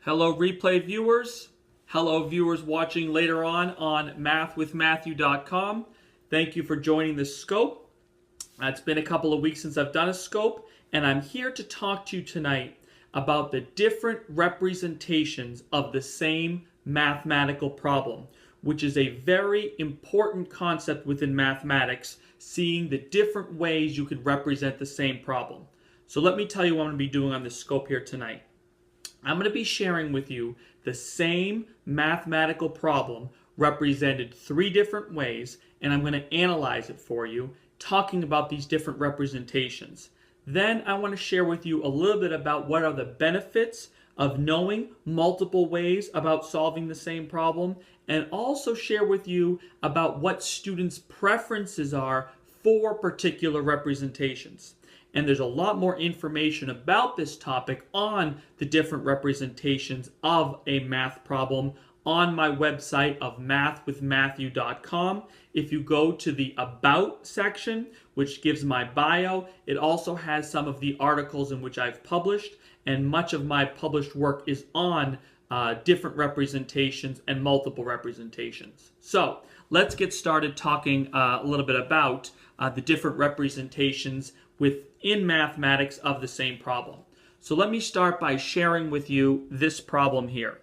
Hello replay viewers. Hello viewers watching later on mathwithmatthew.com. Thank you for joining this scope. It's been a couple of weeks since I've done a scope, and I'm here to talk to you tonight about the different representations of the same mathematical problem, which is a very important concept within mathematics, seeing the different ways you can represent the same problem. So let me tell you what I'm going to be doing on this scope here tonight. I'm going to be sharing with you the same mathematical problem represented three different ways, and I'm going to analyze it for you, talking about these different representations. Then I want to share with you a little bit about what are the benefits of knowing multiple ways about solving the same problem, and also share with you about what students' preferences are for particular representations. And there's a lot more information about this topic on the different representations of a math problem on my website of mathwithmatthew.com. If you go to the About section, which gives my bio, it also has some of the articles in which I've published, and much of my published work is on different representations and multiple representations. So let's get started talking a little bit about the different representations within mathematics of the same problem. So let me start by sharing with you this problem here.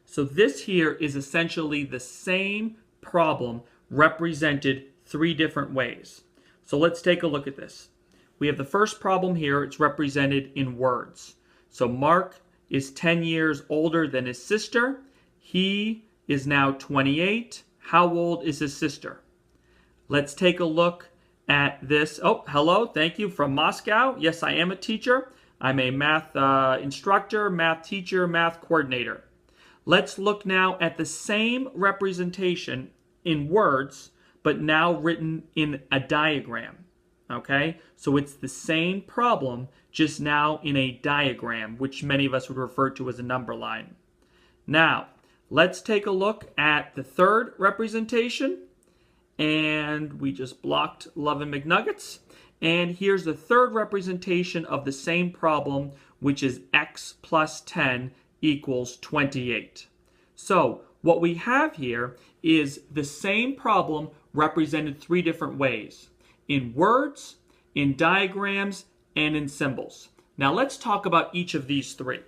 So this here is essentially the same problem represented three different ways. So let's take a look at this. We have the first problem here. It's represented in words. So Mark is 10 years older than his sister. He is now 28. How old is his sister? Let's take a look at this. Oh, hello. Thank you from Moscow. Yes, I am a teacher. I'm a math instructor, math teacher, math coordinator. Let's look now at the same representation in words, but now written in a diagram. Okay? So it's the same problem, just now in a diagram, which many of us would refer to as a number line. Now, let's take a look at the third representation. And we just blocked Lovin' McNuggets. And here's the third representation of the same problem, which is x plus 10 equals 28. So what we have here is the same problem represented three different ways: in words, in diagrams, and in symbols. Now let's talk about each of these three.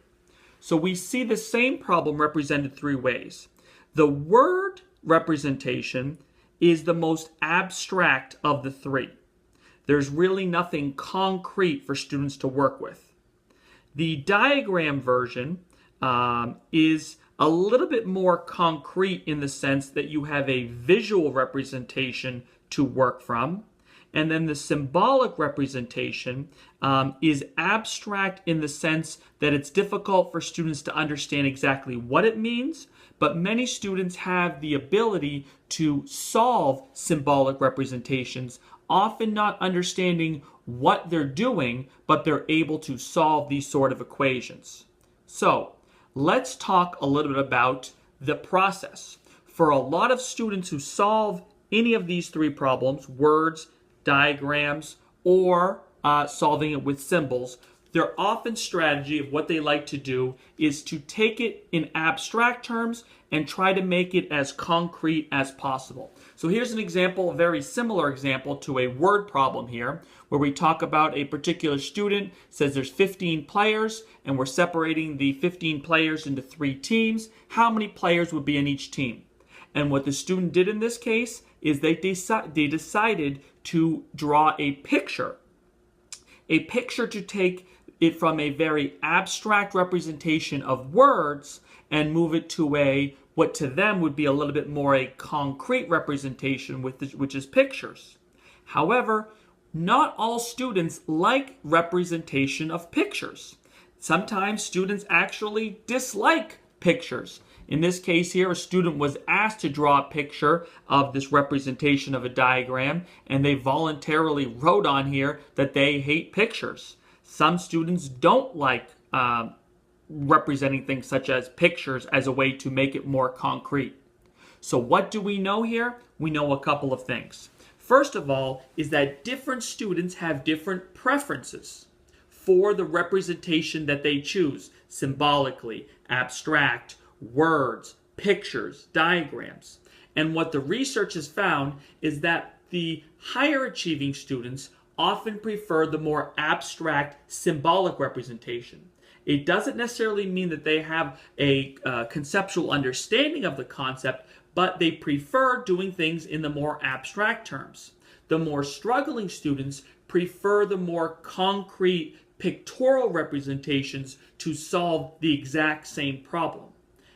So we see the same problem represented three ways. The word representation is the most abstract of the three. There's really nothing concrete for students to work with. The diagram version is a little bit more concrete in the sense that you have a visual representation to work from. And then the symbolic representation is abstract in the sense that it's difficult for students to understand exactly what it means, but many students have the ability to solve symbolic representations, often not understanding what they're doing, but they're able to solve these sort of equations. So let's talk a little bit about the process. For a lot of students who solve any of these three problems, words, diagrams, or solving it with symbols, their often strategy of what they like to do is to take it in abstract terms and try to make it as concrete as possible. So here's an example, a very similar example to a word problem here, where we talk about a particular student, says there's 15 players, and we're separating the 15 players into three teams. How many players would be in each team? And what the student did in this case is they decided to draw a picture to take it from a very abstract representation of words and move it to what to them would be a little bit more a concrete representation, which is pictures. However, not all students like representation of pictures. Sometimes students actually dislike pictures. In this case here, a student was asked to draw a picture of this representation of a diagram, and they voluntarily wrote on here that they hate pictures. Some students don't like representing things such as pictures as a way to make it more concrete. So what do we know here? We know a couple of things. First of all is that different students have different preferences for the representation that they choose, symbolically, abstract, words, pictures, diagrams. And what the research has found is that the higher achieving students often prefer the more abstract, symbolic representation. It doesn't necessarily mean that they have a conceptual understanding of the concept, but they prefer doing things in the more abstract terms. The more struggling students prefer the more concrete pictorial representations to solve the exact same problem.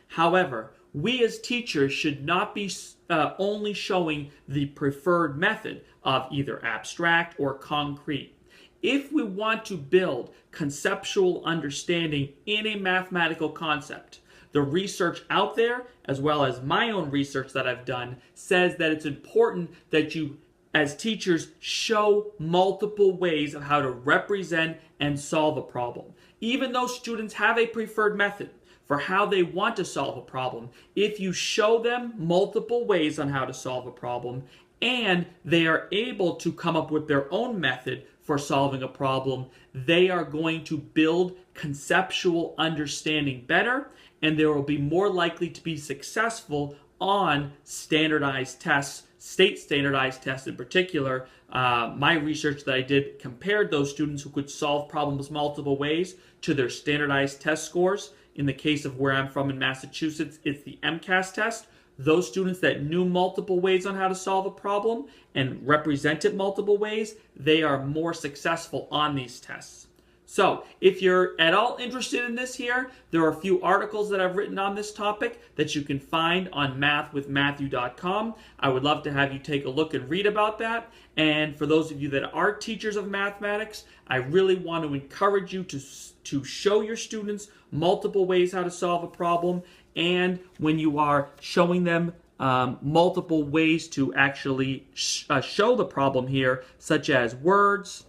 However, we as teachers should not be only showing the preferred method of either abstract or concrete. If we want to build conceptual understanding in a mathematical concept, the research out there, as well as my own research that I've done, says that it's important that you, as teachers, show multiple ways of how to represent and solve a problem. Even though students have a preferred method for how they want to solve a problem, if you show them multiple ways on how to solve a problem and they are able to come up with their own method for solving a problem, they are going to build conceptual understanding better, and they will be more likely to be successful on standardized tests, state standardized tests in particular. My research that I did compared those students who could solve problems multiple ways to their standardized test scores. In the case of where I'm from in Massachusetts, it's the MCAS test. Those students that knew multiple ways on how to solve a problem and represent it multiple ways, they are more successful on these tests. So if you're at all interested in this here, there are a few articles that I've written on this topic that you can find on mathwithmatthew.com. I would love to have you take a look and read about that. And for those of you that are teachers of mathematics, I really want to encourage you to show your students multiple ways how to solve a problem. And when you are showing them multiple ways to actually show the problem here, such as words,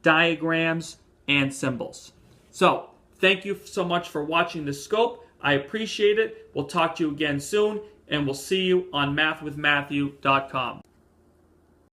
diagrams, and symbols. So, thank you so much for watching the scope. I appreciate it. We'll talk to you again soon, and we'll see you on mathwithmatthew.com.